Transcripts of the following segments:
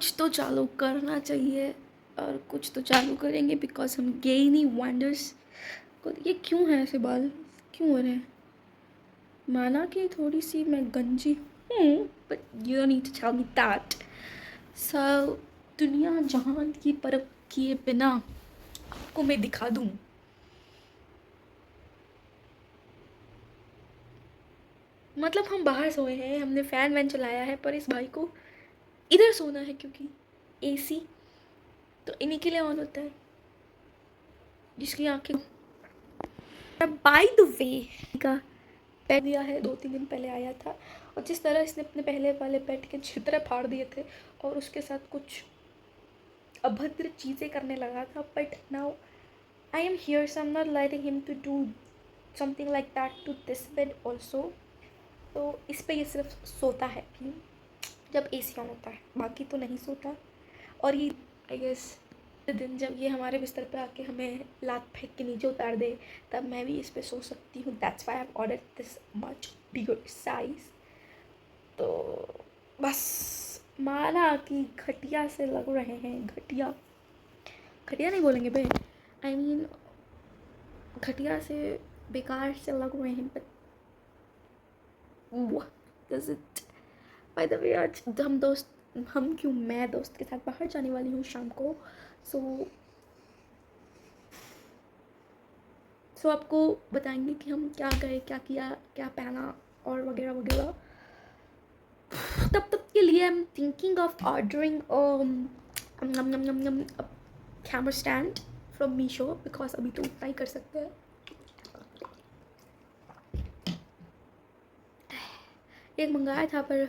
कुछ तो चालू करना चाहिए और कुछ तो चालू करेंगे बिकॉज हम गे नहीं वंडर्स को। ये क्यों है ऐसे बाल, क्यों हो रहे हैं? माना कि थोड़ी सी मैं गंजी हूँ, but you need to tell me that. So दुनिया जहान की परख किए बिना आपको मैं दिखा दूँ। मतलब हम बाहर सोए हैं, हमने फ़ैन वैन चलाया है, पर इस भाई को इधर सोना है क्योंकि एसी तो इन्हीं के लिए ऑन होता है, जिसकी आंखें। बाय द वे का पेट दिया है, 2-3 दिन पहले आया था, और जिस तरह इसने अपने पहले वाले पेट के छितरे फाड़ दिए थे और उसके साथ कुछ अभद्र चीज़ें करने लगा था, but now I am here so I am not letting him to do something like that to this bed also. तो इस पे ये सिर्फ सोता है कि जब एसी ऑन होता है, बाकी तो नहीं सोता। और ये आई गेस दिन जब ये हमारे बिस्तर पे आके हमें लात फेंक के नीचे उतार दे, तब मैं भी इस पे सो सकती हूँ। That's why I have ordered this much bigger size. तो बस माना कि घटिया से लग रहे हैं, घटिया घटिया नहीं बोलेंगे बे, आई मीन घटिया से बेकार से लग रहे हैं, but what does it. By the way आज हम क्यों मैं दोस्त के साथ बाहर जाने वाली हूँ शाम को। सो आपको बताएंगे कि हम क्या गए, क्या किया, क्या पहना और वगैरह वगैरह। तब तक के लिए I am thinking of ordering camera stand from Meesho, because अभी तो उतना ही कर सकते हैं। एक मंगाया था पर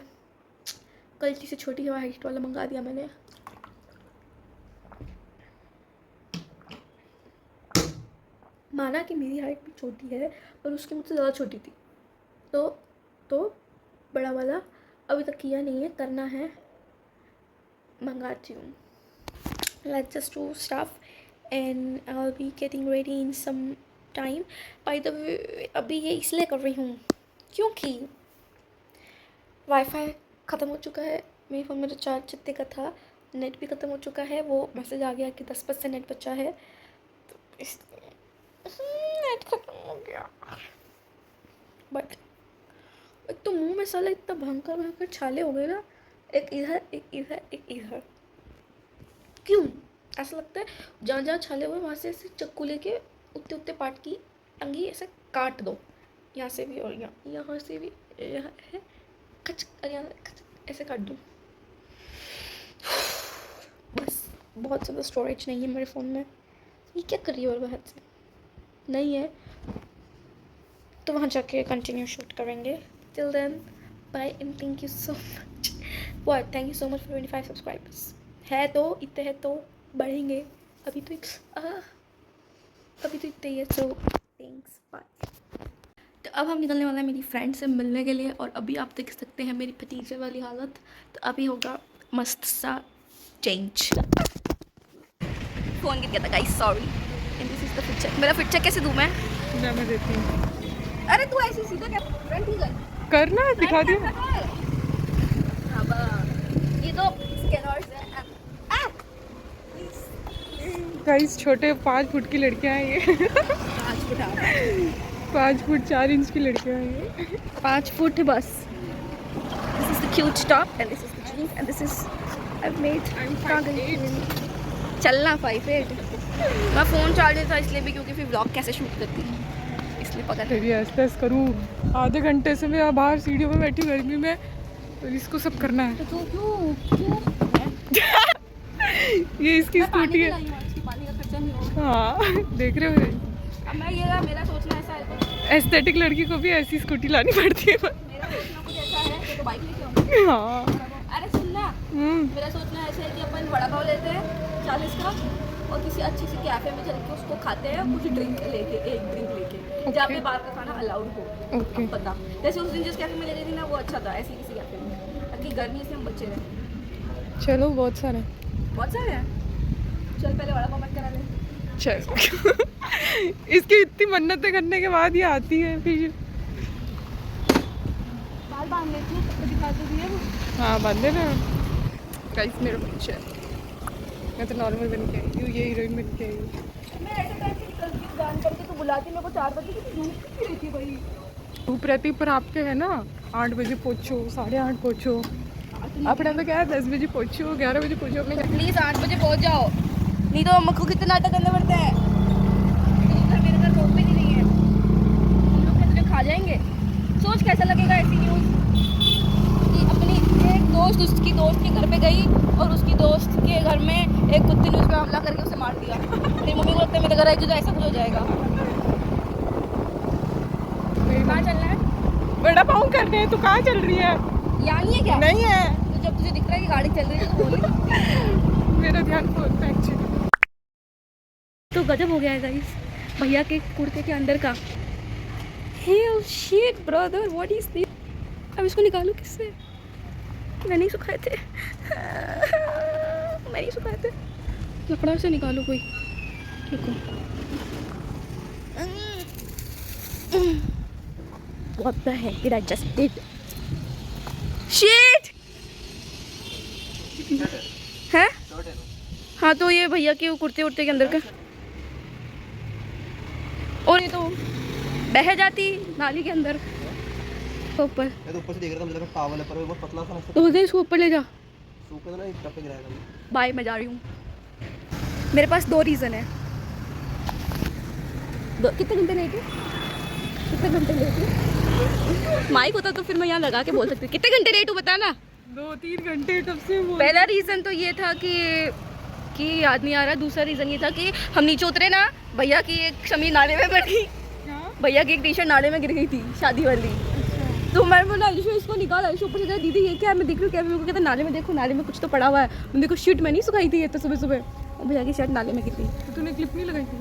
गलती से छोटी हाइट वाला मंगा दिया मैंने। माना कि मेरी हाइट भी छोटी है पर उसकी मुझसे ज़्यादा छोटी थी, तो बड़ा वाला अभी तक किया नहीं है, करना है, मंगाती हूँ। Let's just do stuff and I'll be getting ready in some time. By the way, अभी ये इसलिए कर रही हूँ क्योंकि वाईफाई ख़त्म हो चुका है, मेरे फ़ोन में रिचार्ज जितने का था, नेट भी ख़त्म हो चुका है। वो मैसेज आ गया कि 10% नेट बचा है, तो इस नेट ख़त्म हो गया। बट एक तो मुंह में साला इतना भयंकर छाले हो गए ना, एक इधर एक इधर एक इधर। क्यों ऐसा लगता है? जहाँ जहाँ छाले हुए वहाँ से ऐसे चक्कू लेके उतने उतने पार्ट की टंगी ऐसे काट दो, यहाँ से भी और यहाँ से भी, यहाँ है खच, यहाँ खच, ऐसे काट दूँ। बस बहुत ज़्यादा स्टोरेज नहीं है मेरे फ़ोन में। ये क्या कर रही है और बाहर से नहीं है, तो वहाँ जाके कंटिन्यू शूट करेंगे। Till then bye and thank you so much. What thank you so much for 25 subscribers. है तो इतने है तो बढ़ेंगे, अभी तो इतने ही है। So thanks, bye. तो अब हम निकलने वाला है मेरी फ्रेंड से मिलने के लिए, और अभी आप देख सकते हैं मेरी भतीजे वाली हालत। तो अभी होगा मस्त सा चेंज। फ़ोन गिर गया था guys, sorry. And this is the picture. मेरा पिक्चर कैसे दूँ मैं देती हूँ। अरे तू ऐसे सीधा क्या फ्रंट ही करना, दिखा दियो। ये तो स्कैनर्स है। गाइस छोटे 5 फुट की लड़कियां हैं ये। 5 फुट 4 इंच की लड़कियां हैं ये। 5 फुट बस। This is the cute top and this is the jeans and this is I made. कहाँ गई चलना 5'8"। मैं फ़ोन चार्ज था इसलिए भी, क्योंकि फिर व्लॉग कैसे शूट करती इसलिए पकड़। तेरी ऐसे करूँ आधे घंटे से मैं बाहर सीढ़ियों में बैठी गर्मी में, और इसको सब करना है। तो क्यों ये इसकी स्कूटी है। पानी का खर्चा नहीं होगा। हाँ देख रहे हो, अब मैं ये मेरा सोचना ऐसा है, एस्थेटिक लड़की को भी ऐसी स्कूटी लानी पड़ती है। मेरा सोचना कुछ ऐसा है तो बाइक लेके आऊँगी। हाँ अरे सुनना, मेरा सोचना ऐसा है कि अपन वड़ा पाव लेते हैं 40 का और किसी अच्छी सी कैफे में चल के उसको खाते हैं, कुछ ड्रिंक लेके, एक ड्रिंक लेके, जहाँ पे बाहर का खाना अलाउड हो। ओके पता जैसे उस दिन जिस कैफे में ले गई थी ना, वो अच्छा था। ऐसी किसी कैफे में, ताकि गर्मी से हम बचे रहें। चलो बहुत सारे हैं। चल पहले वड़ा पाव मत करा ले। चल इसकी इतनी मन्नतें करने के बाद ये आती है फिर। बाल बांध लेती हूँ, दिखा तो दिए वो। हाँ बांधे ना। गाइस मेरा बच्चा है, मैं तो नॉर्मल बन के आई हूँ, ये हीरोइन बन के आई हूँ। मैं ऐसे टाइम से निकलती हूँ जान करके, तो बुलाती मेरे को 4 बजे, कितनी धूप कितनी रहती है भाई। धूप रहती पर आपके है ना 8 बजे पहुँचो, 8:30 पहुँचो। अपने तो क्या है 10 बजे पहुँचो, 11 बजे पहुँचो अपने घर। प्लीज़ 8 बजे पहुँच जाओ, नहीं तो हमको कितना नाटक करना पड़ता है। मेरे घर रोड पे नहीं है, हम लोग कैसे खा जाएंगे। सोच कैसा लगेगा ऐसी न्यूज़ कि अपनी एक दोस्त उसकी दोस्त के घर पे गई और उसकी दोस्त के घर में एक कुत्ते ने उस पर हमला करके उसे मार दिया। मेरी मम्मी को लगता है मेरे घर आएगी तो ऐसा कुछ हो जाएगा। कहाँ चलना है? बड़ा पाँव करने हैं, तू कहाँ चल रही है? यहाँ नहीं है क्या? नहीं है, तो जब तुझे दिख रहा है कि गाड़ी चल रही है तो बोल। मेरा ध्यान फोन पे एक्चुअली। तो गजब हो गया है गाइस भैया के कुर्ते के अंदर का। Hell shit brother, what is this? अब इसको निकालूं किससे? मैंने ही सुखाए थे। मैंने ही सुखाए थे। कपड़ा से निकालूं कोई। देखो। What the heck did I just did? Shit! हैं? हाँ तो ये भैया के कुर्ते उर्ते के अंदर का। और ये तो बह जाती नाली के अंदर ऊपर। मैं तो ऊपर से देख रहा था, मुझे लगा टॉवल है पर वो बहुत पतला सा तो बोलते इसको ऊपर ले जा। सूखे तो नहीं टप पे गिराएगा। बाय, मैं जा रही हूँ। मेरे पास 2 रीज़न है। कितने घंटे लेट है? कितने घंटे लेट है? माइक होता तो फिर मैं यहाँ लगा के बोल सकती। कितने घंटे लेट हूँ बता ना। 2-3 घंटे तब से वो। पहला रीज़न तो ये था कि याद नहीं आ रहा। दूसरा रीज़न ये था कि हम नीचे उतरे ना, भैया की एक शमीज नाले में पड़ गई। भैया की एक टी शर्ट नाले में गिर गई थी शादी वाली। तो मैंने बोला आयुष इसको निकाल। आयुष ऊपर से कहा दीदी ये क्या है? मैं देख रही हूँ क्या? मेरे को कहता नाले में देखो, नाले में कुछ तो पड़ा हुआ है। मैंने देखो शीट में नहीं सुखाई थी ये तो सुबह सुबह, और भैया की शर्ट नाले में गिर गई। तो तूने क्लिप नहीं लगाई थी?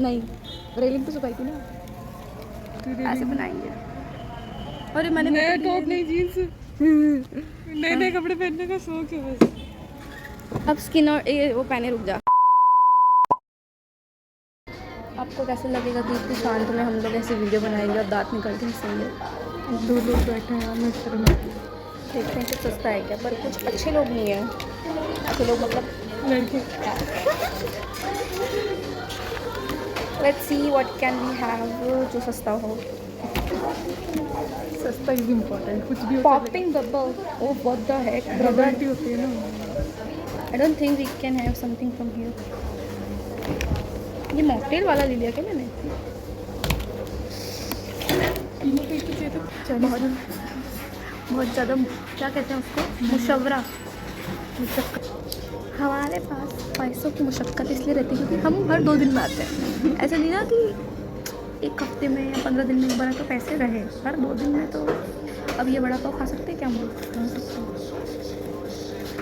नहीं, रेलिंग तो सुखाई थी ना, ऐसे बनाएंगे। अरे मैंने नया टॉप नहीं जीन्स, नए नए कपड़े पहनने का शौक है बस। अब स्किन और ये वो पहने रुक जा। आपको कैसे लगेगा कि इतनी शांत में हम लोग ऐसे वीडियो बनाएंगे और दांत निकल के हंसेंगे? 2 लोग बैठे हैं मैं शर्म। देखते हैं कुछ सस्ता है क्या, पर कुछ अच्छे लोग नहीं हैं। अच्छे लोग मतलब लड़के let's see what can we have जो सस्ता हो। सस्ता इज इम्पोर्टेंट, कुछ भी popping bubble, oh what the heck brother. Variety होती है ना। I don't think we can have something from here. ये मॉकटेल वाला ले लिया क्या मैंने? बहुत ज़्यादा क्या कहते हैं उसको, मुशव्वरा। हमारे पास पैसों की मुशक्क़त इसलिए रहती है क्योंकि हम हर 2 दिन में आते हैं। ऐसा नहीं ना कि 1 हफ्ते में या 15 दिन में एक बार तो पैसे रहे, हर 2 दिन में। तो अब ये बड़ा पाव खा सकते हैं क्या हम लोग?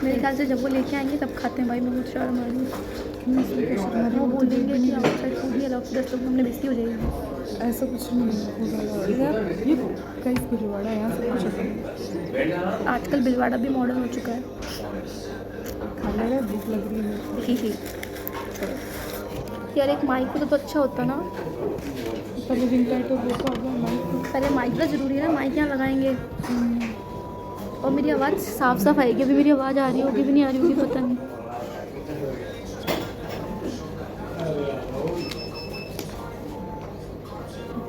मेरे ख्याल से जब वो लेके आएंगे तब खाते हैं। भाई मैं बहुत शर्म आ रही हूँ। वो बोलेंगे कि आउटसाइड फूड ही अलाउ, 10 लोग हमने बेइज्जती हो जाएगी। ऐसा कुछ नहीं होगा। ये गाइस बिलवाड़ा यहाँ सब कुछ होता है। आजकल बिलवाड़ा भी मॉडर्न हो चुका है। खाने में भूख लग रही है। ही यार एक माइक हो तो अच्छा होता ना। पहले रिंग लाइट और वो का होगा माइक। पहले माइक तो ज़रूरी है ना, माइक यहाँ लगाएंगे। और मेरी आवाज़ साफ साफ आएगी। अभी मेरी आवाज़ आ रही होगी भी नहीं आ रही होगी पता नहीं।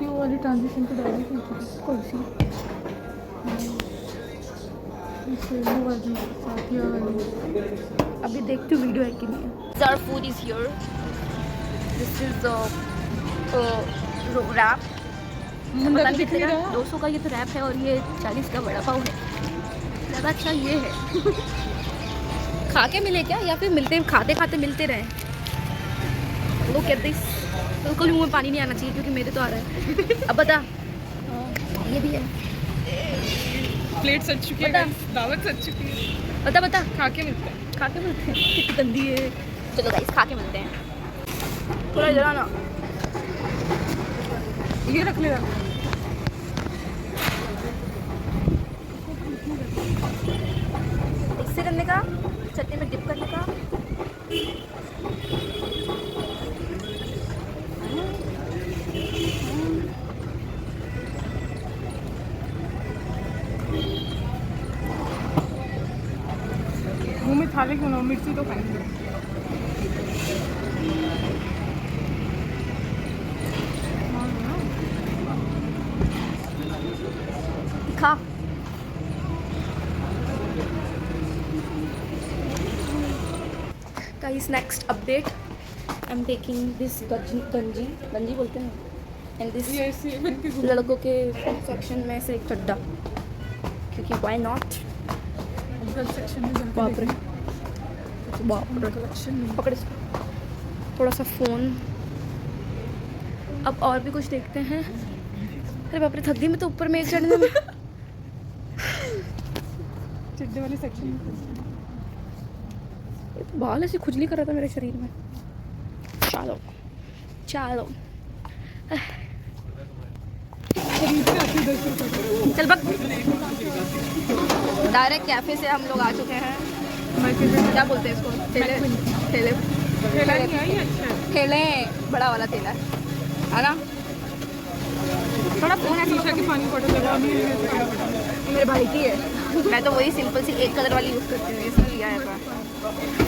वो वाली ट्रांजिशन तो डाली थी कौन सी? वो वाली साथिया वाली। अभी देखती हूँ वीडियो है कि नहीं है। Our food is here. This is rap. मुंडा तो दिख नहीं रहा। 200 का ये तो रैप है और ये 40 का बड़ा पाव है। ज़्यादा अच्छा ये है। खा के मिले क्या या फिर मिलते खाते खाते मिलते रहे? लोग कहते हैं बिल्कुल मुँह में पानी नहीं आना चाहिए क्योंकि मेरे तो आ रहा है। अब बता, ये भी है। प्लेट सज चुकी है, दावत सज चुकी है। बता बता, खा के मिलते हैं। खा के मिलते हैं? कितनी गंदी है। चलो गाइस खा के मिलते हैं। थोड़ा जरा ना ये रख ले। इससे करने का, चटनी में डिप करने का। मुँह में मसाले क्यों ना, मिर्ची तो खाएंगे। खा। Guys next update, I am taking this गंजी गंजी बोलते हैं एंड दिस ये ऐसे बन के घूम। लड़कों के सेक्शन में से एक चड्डा, क्योंकि व्हाई नॉट। गर्ल सेक्शन में जाके बाप रे, देखें। बाप रे। कलेक्शन में पकड़ इसको। थोड़ा सा फ़ोन। अब और भी कुछ देखते हैं। अरे बाप रे, थक गई मैं तो ऊपर में एक चढ़ने में। चिड्डे वाले सेक्शन में। ये तो बाल ऐसी खुजली कर रहा था मेरे शरीर में। चलो चलो खरीद के आते 10 रुपये। चल बक। डायरेक्ट कैफे से हम लोग आ चुके हैं। मैं किधर क्या बोलते हैं इसको? ठेले ठेले ठेला नहीं आई, अच्छा है। ठेले, बड़ा वाला ठेला है ना। थोड़ा फोन है, शीशा की पानी बॉटल लगा मेरे भाई की है। मैं तो वही सिंपल सी एक कलर वाली यूज़ करती हूँ, इसमें लिया है।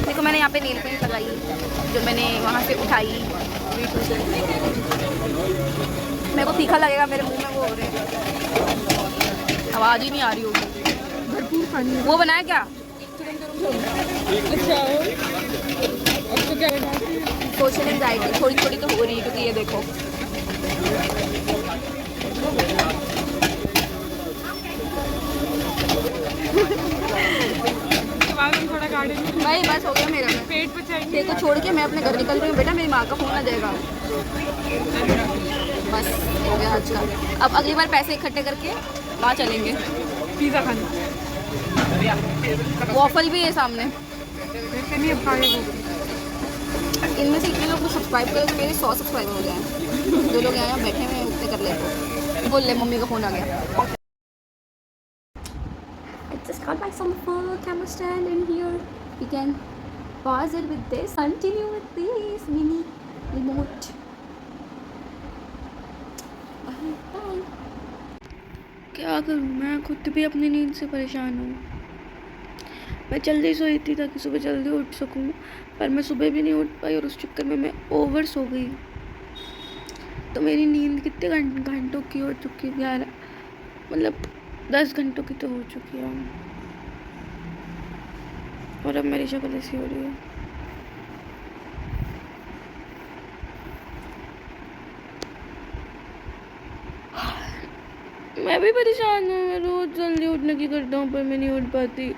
देखो मैंने यहाँ पे नेल पेंट लगाई जो मैंने वहाँ से उठाई। मेरे को तीखा लगेगा, मेरे मुंह में वो हो रहे हैं, आवाज़ ही नहीं आ रही होगी। भरपूर पानी है। वो बनाया क्या? अच्छा और अब तो क्या है? सोशल एंजाइटी थोड़ी थोड़ी तो हो रही है, क्योंकि ये देखो बाद में थोड़ा गार्डन भाई, बस हो गया मेरा में। पेट बचाएंगे। तेरे को छोड़ के मैं अपने घर निकल रही हूँ बेटा, मेरी माँ का फोन आ जाएगा। बस हो गया आज का। अब अगली बार पैसे इकट्ठे करके वहाँ चलेंगे। पिज़्ज़ा खाने वॉफल भी है सामने। वैसे नहीं अब खाए वो। इनमें से इतने लोग को सब्सक्राइब करें तो मेरे 100 सब्सक्राइबर हो जाएं। जो लोग यहाँ बैठे हुए हैं उतने कर ले। बोल ले, मम्मी का फ़ोन आ गया। I just got my some camera stand in here. We can pause it with this, continue with this mini remote. Bye. क्या करूँ, मैं खुद भी अपनी नींद से परेशान हूँ। मैं जल्दी सोई थी ताकि सुबह जल्दी उठ सकूँ, पर मैं सुबह भी नहीं उठ पाई और उस चक्कर में मैं ओवर सो गई। तो मेरी नींद कितने घंटों की हो चुकी है? 11, मतलब 10 घंटों की तो हो चुकी है। और अब मेरी शक्ल ऐसी हो रही है। मैं भी परेशान हूँ। मैं रोज़ जल्दी उठने की करता हूँ पर मैं नहीं उठ पाती।